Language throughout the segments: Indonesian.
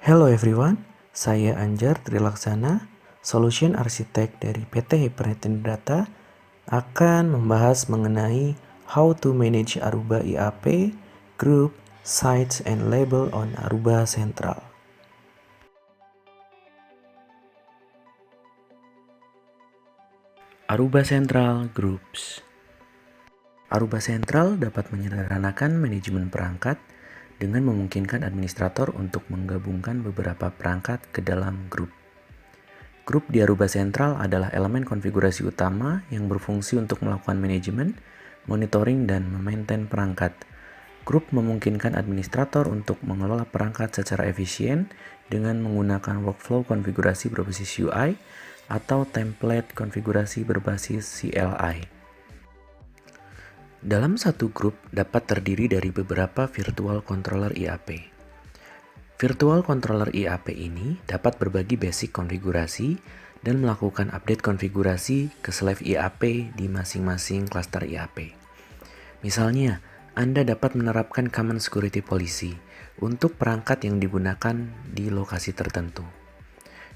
Hello everyone, saya Anjar Trilaksana, Solution Architect dari PT Hypernet Data akan membahas mengenai how to manage Aruba IAP, group, sites, and label on Aruba Central. Aruba Central Groups. Aruba Central dapat menyederhanakan manajemen perangkat dengan memungkinkan administrator untuk menggabungkan beberapa perangkat ke dalam grup. Grup di Aruba Central adalah elemen konfigurasi utama yang berfungsi untuk melakukan manajemen, monitoring, dan memaintain perangkat. Grup memungkinkan administrator untuk mengelola perangkat secara efisien dengan menggunakan workflow konfigurasi berbasis UI atau template konfigurasi berbasis CLI. Dalam satu grup dapat terdiri dari beberapa virtual controller IAP. Virtual controller IAP ini dapat berbagi basic konfigurasi dan melakukan update konfigurasi ke slave IAP di masing-masing cluster IAP. Misalnya, Anda dapat menerapkan Common Security Policy untuk perangkat yang digunakan di lokasi tertentu.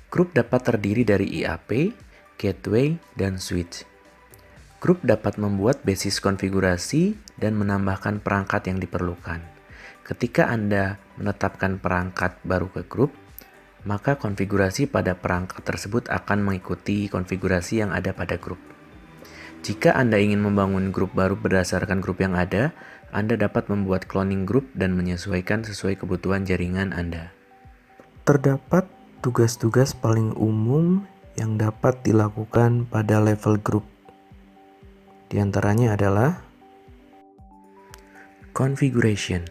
Grup dapat terdiri dari IAP, gateway, dan switch. Grup dapat membuat basis konfigurasi dan menambahkan perangkat yang diperlukan. Ketika Anda menetapkan perangkat baru ke grup, maka konfigurasi pada perangkat tersebut akan mengikuti konfigurasi yang ada pada grup. Jika Anda ingin membangun grup baru berdasarkan grup yang ada, Anda dapat membuat cloning grup dan menyesuaikan sesuai kebutuhan jaringan Anda. Terdapat tugas-tugas paling umum yang dapat dilakukan pada level grup. Di antaranya adalah configuration.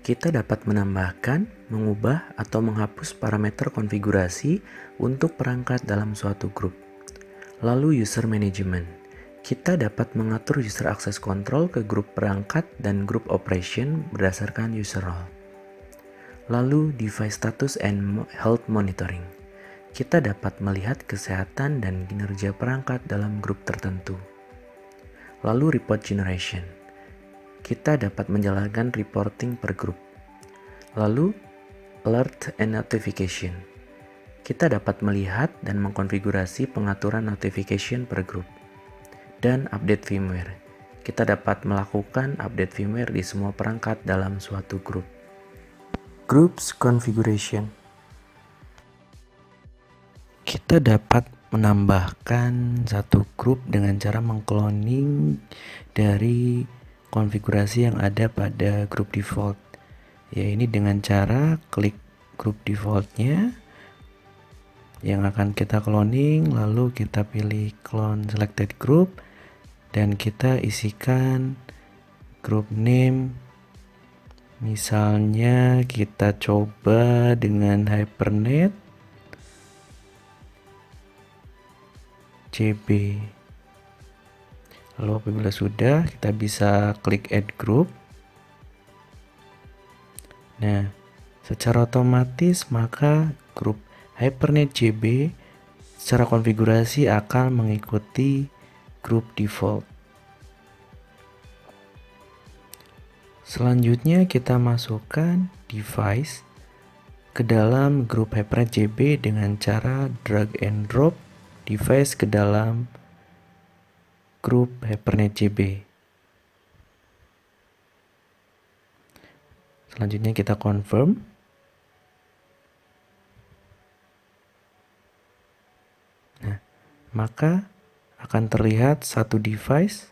Kita dapat menambahkan, mengubah, atau menghapus parameter konfigurasi untuk perangkat dalam suatu grup. Lalu user management. Kita dapat mengatur user access control ke grup perangkat dan grup operation berdasarkan user role. Lalu device status and health monitoring. Kita dapat melihat kesehatan dan kinerja perangkat dalam grup tertentu. Lalu report generation. Kita dapat menjalankan reporting per grup. Lalu alert and notification. Kita dapat melihat dan mengkonfigurasi pengaturan notification per grup. Dan update firmware. Kita dapat melakukan update firmware di semua perangkat dalam suatu grup. Groups configuration. Kita dapat menambahkan satu grup dengan cara mengcloning dari konfigurasi yang ada pada grup default. Ya, ini dengan cara klik grup defaultnya yang akan kita cloning, lalu kita pilih clone selected group dan kita isikan group name. Misalnya kita coba dengan Hypernet JB. Lalu apabila sudah, kita bisa klik add group. Nah, secara otomatis maka grup Hypernet JB secara konfigurasi akan mengikuti grup default. Selanjutnya kita masukkan device ke dalam grup Hypernet JB dengan cara drag and drop device ke dalam grup Hypernet JB. Selanjutnya kita confirm. Nah, maka akan terlihat satu device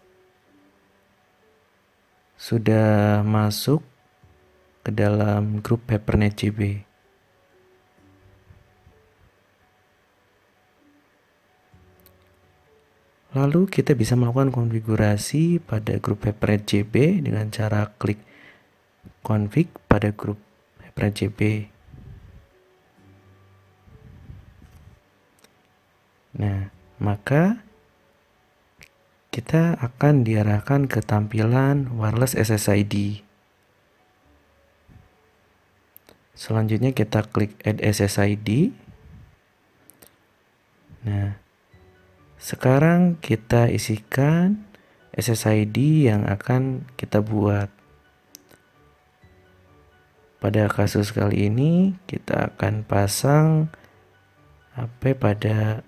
sudah masuk ke dalam grup Hypernet JB. Lalu kita bisa melakukan konfigurasi pada grup Hypernet JB dengan cara klik config pada grup Hypernet JB. Nah, maka kita akan diarahkan ke tampilan wireless SSID. Selanjutnya kita klik add SSID. Nah, sekarang kita isikan SSID yang akan kita buat. Pada kasus kali ini kita akan pasang HP pada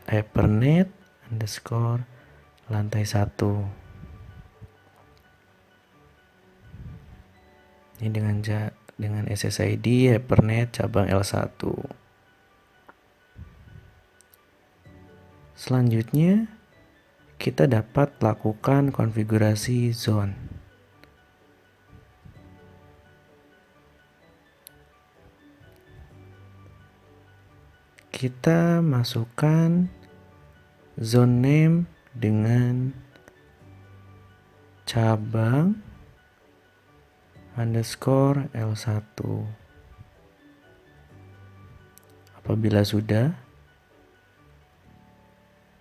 Hypernet underscore lantai 1. Ini dengan SSID Hypernet cabang L1. Selanjutnya, kita dapat lakukan konfigurasi zone. Kita masukkan zone name dengan cabang underscore L1. Apabila sudah,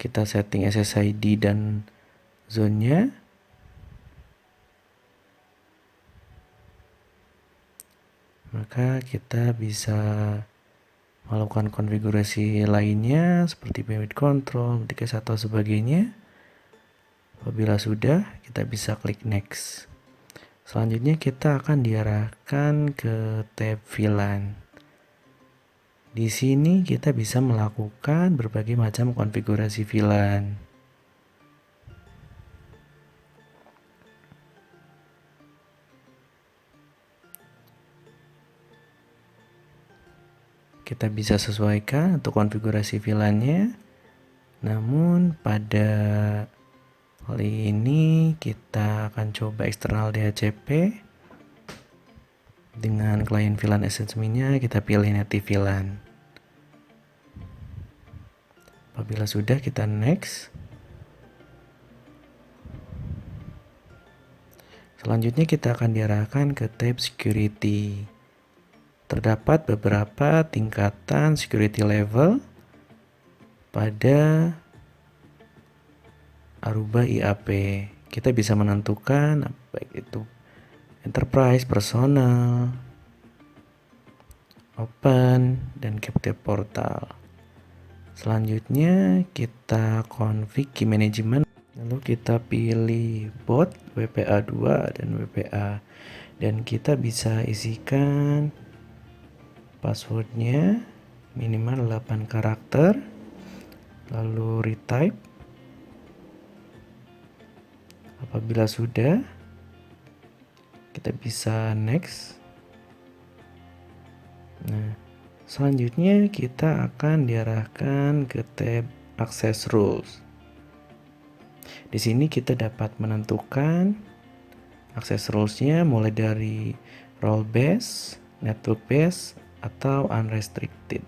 kita setting SSID dan zone-nya. Maka kita bisa melakukan konfigurasi lainnya seperti bandwidth control, TK1 atau sebagainya. Apabila sudah, kita bisa klik next. Selanjutnya kita akan diarahkan ke tab VLAN. Di sini kita bisa melakukan berbagai macam konfigurasi VLAN. Kita bisa sesuaikan untuk konfigurasi VLAN-nya. Namun pada kali ini kita akan coba eksternal DHCP. Dengan klien VLAN SSMI-nya kita pilih native VLAN. Apabila sudah, kita next. Selanjutnya kita akan diarahkan ke tab security. Terdapat beberapa tingkatan security level pada Aruba IAP. Kita bisa menentukan baik itu enterprise, personal, open, dan captive portal. Selanjutnya kita config key management. Lalu kita pilih bot, WPA2 dan WPA. Dan kita bisa isikan passwordnya minimal 8 karakter. Lalu retype. Apabila sudah, kita bisa next. Nah, selanjutnya kita akan diarahkan ke tab access rules. Di sini kita dapat menentukan access rules-nya mulai dari role based, network based, atau unrestricted.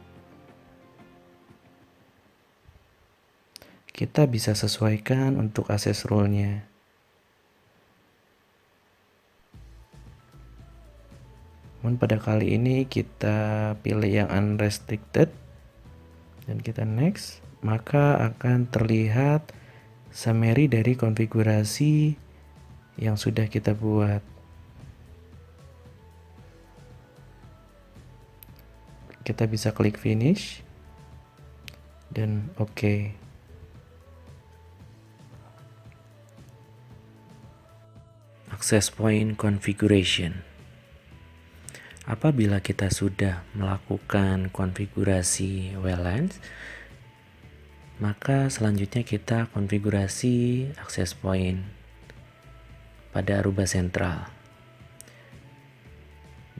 Kita bisa sesuaikan untuk access rule-nya. Namun pada kali ini kita pilih yang unrestricted dan kita next, maka akan terlihat summary dari konfigurasi yang sudah kita buat. Kita bisa klik finish dan OK. Access point configuration. Apabila kita sudah melakukan konfigurasi WLAN, maka selanjutnya kita konfigurasi access point pada Aruba Central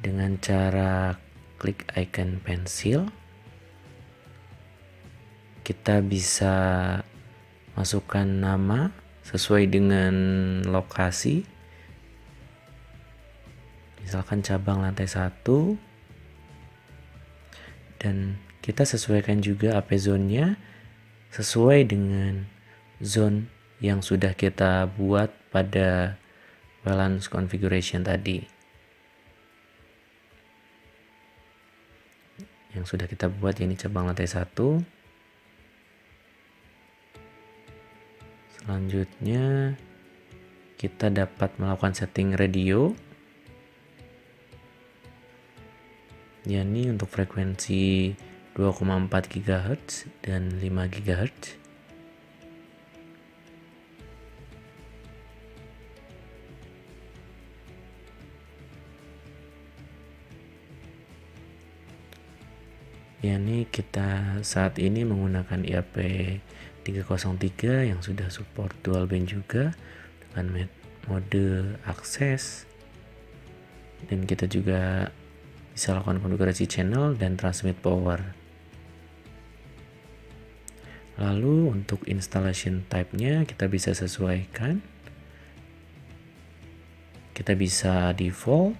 dengan cara klik icon pensil. Kita bisa masukkan nama sesuai dengan lokasi, misalkan cabang lantai 1, dan kita sesuaikan juga AP zone-nya sesuai dengan zone yang sudah kita buat pada WLAN configuration tadi. Yang sudah kita buat, ini cabang lantai 1. Selanjutnya kita dapat melakukan setting radio, yakni untuk frekuensi 2,4 GHz dan 5 GHz. yakni kita saat ini menggunakan IAP 303 yang sudah support dual band juga dengan mode akses, dan kita juga bisa lakukan konfigurasi channel dan transmit power. Lalu untuk installation type-nya kita bisa sesuaikan. Kita bisa default,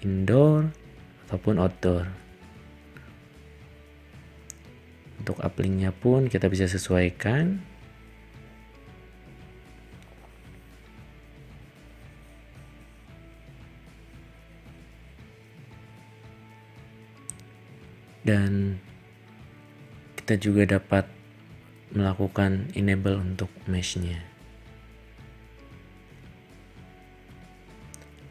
indoor, ataupun outdoor. Untuk uplink-nya pun kita bisa sesuaikan. Dan kita juga dapat melakukan enable untuk mesh-nya.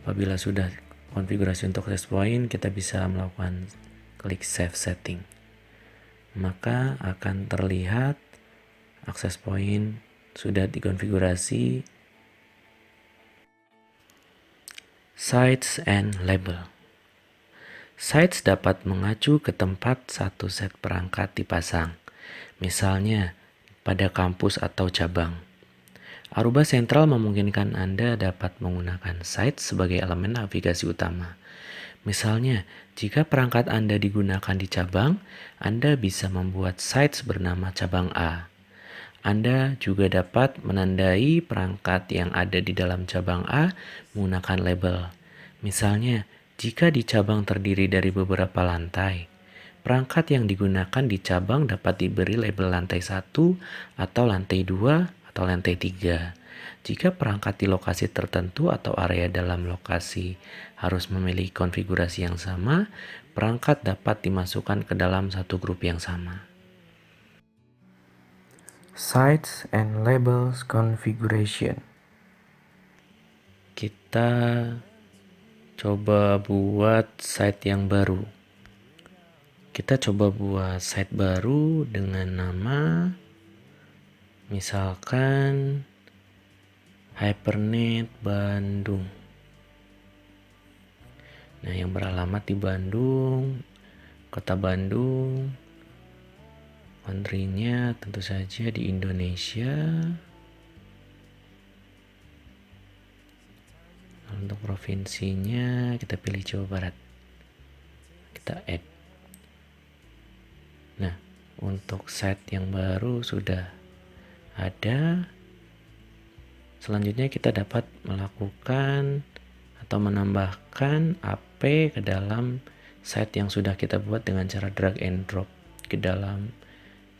Apabila sudah konfigurasi untuk access point, kita bisa melakukan klik save setting. Maka akan terlihat access point sudah dikonfigurasi sites and label. Sites dapat mengacu ke tempat satu set perangkat dipasang, misalnya pada kampus atau cabang. Aruba Central memungkinkan Anda dapat menggunakan sites sebagai elemen navigasi utama. Misalnya, jika perangkat Anda digunakan di cabang, Anda bisa membuat sites bernama cabang A. Anda juga dapat menandai perangkat yang ada di dalam cabang A menggunakan label. Misalnya, jika di cabang terdiri dari beberapa lantai, perangkat yang digunakan di cabang dapat diberi label lantai 1 atau lantai 2 atau lantai 3. Jika perangkat di lokasi tertentu atau area dalam lokasi harus memiliki konfigurasi yang sama, perangkat dapat dimasukkan ke dalam satu grup yang sama. Sites and labels configuration. Kita coba buat site yang baru. Kita coba buat site baru dengan nama misalkan Hypernet Bandung. Nah, yang beralamat di Bandung, Kota Bandung. Country-nya tentu saja di Indonesia. Untuk provinsinya kita pilih Jawa Barat. Kita add. Nah, untuk site yang baru sudah ada. Selanjutnya kita dapat melakukan atau menambahkan AP ke dalam site yang sudah kita buat dengan cara drag and drop ke dalam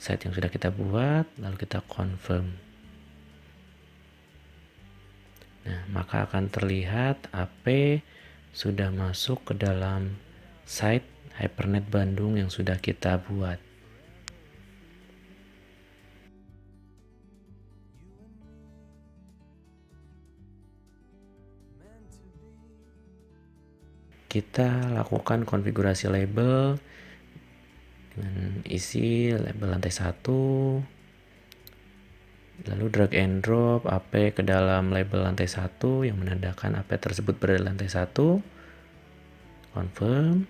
site yang sudah kita buat, lalu kita confirm. Nah, maka akan terlihat AP sudah masuk ke dalam site Hypernet Bandung yang sudah kita buat. Kita lakukan konfigurasi label dengan isi label lantai 1, lalu drag and drop AP ke dalam label lantai 1 yang menandakan AP tersebut berada di lantai 1. Confirm.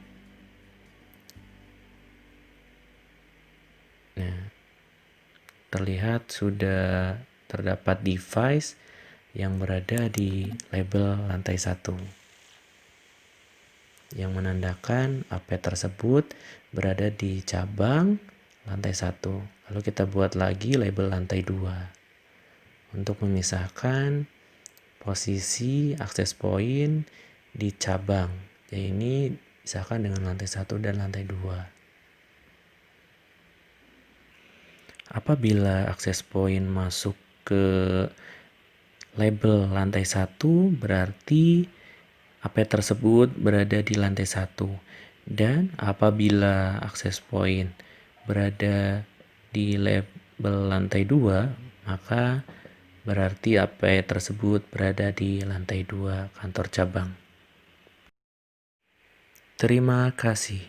Nah, terlihat sudah terdapat device yang berada di label lantai 1 yang menandakan AP tersebut berada di cabang lantai 1. Lalu kita buat lagi label lantai 2 untuk memisahkan posisi akses point di cabang. Jadi ini pisahkan dengan lantai 1 dan lantai 2. Apabila akses point masuk ke label lantai 1, berarti AP tersebut berada di lantai 1. Dan apabila akses point berada di label lantai 2, maka berarti AP tersebut berada di lantai 2 kantor cabang. Terima kasih.